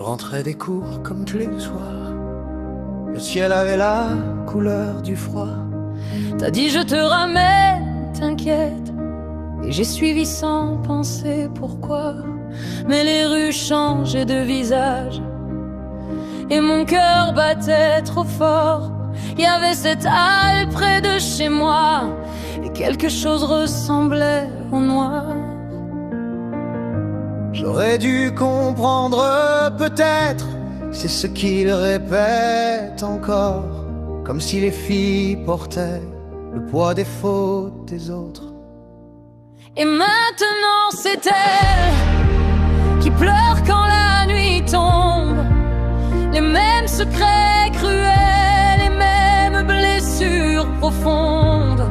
rentrais des cours comme tous les soirs. Le ciel avait la couleur du froid. T'as dit je te ramène, t'inquiète. Et j'ai suivi sans penser pourquoi. Mais les rues changeaient de visage et mon cœur battait trop fort. Il y avait cette halle près de chez moi et quelque chose ressemblait au noir. J'aurais dû comprendre peut-être, c'est ce qu'il répète encore, comme si les filles portaient le poids des fautes des autres. Et maintenant c'est elle qui pleure quand la nuit tombe. Les mêmes secrets cruels, les mêmes blessures profondes.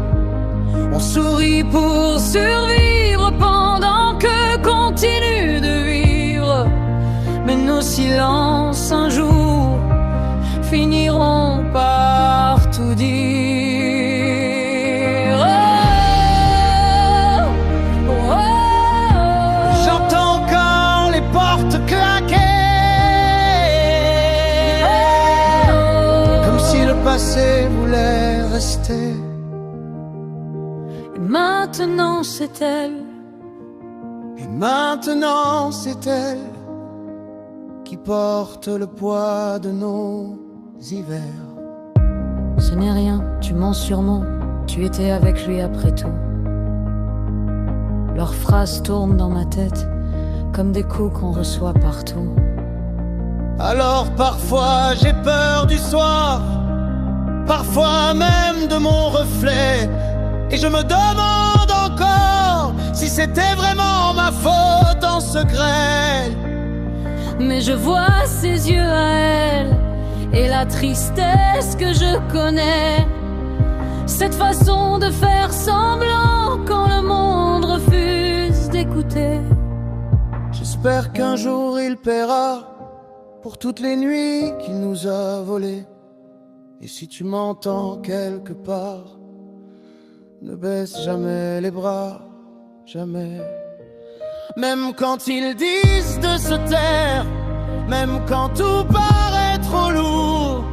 On sourit pour survivre pendant que continue de vivre. Mais nos silences un jour finiront par tout dire. J'entends encore les portes claquer, comme si le passé voulait rester. Et maintenant c'est elle. Et maintenant c'est elle qui porte le poids de nos hivers. Ce n'est rien, tu mens sûrement. Tu étais avec lui après tout. Leurs phrases tournent dans ma tête comme des coups qu'on reçoit partout. Alors parfois j'ai peur du soir, parfois même de mon reflet. Et je me demande encore si c'était vraiment ma faute en secret. Mais je vois ses yeux à elle et la tristesse que je connais. Cette façon de faire semblant quand le monde refuse d'écouter. J'espère qu'un jour il paiera pour toutes les nuits qu'il nous a volées. Et si tu m'entends quelque part, ne baisse jamais les bras, jamais. Même quand ils disent de se taire, même quand tout paraît trop lourd,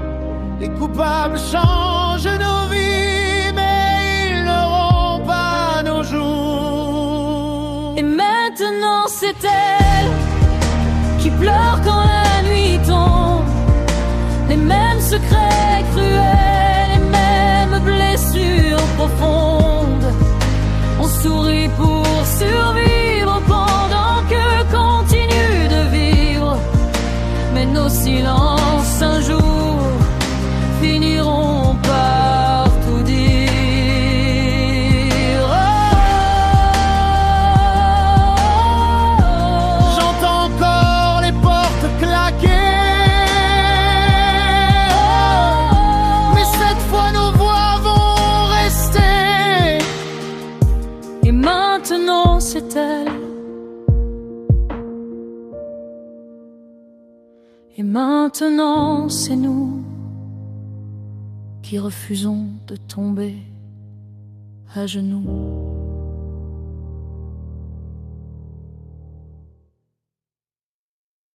les coupables changent nos vies, mais ils n'auront pas nos jours. Et maintenant c'est elle qui pleure quand la nuit tombe. Les mêmes secrets cruels, les mêmes blessures profondes. On sourit pour survivre pendant que continue de vivre. Mais nos silences un jour finiront par tout dire. J'entends encore les portes claquer, mais cette fois nos voix vont rester. Et maintenant c'est elle. Et maintenant c'est nous qui refusons de tomber à genoux.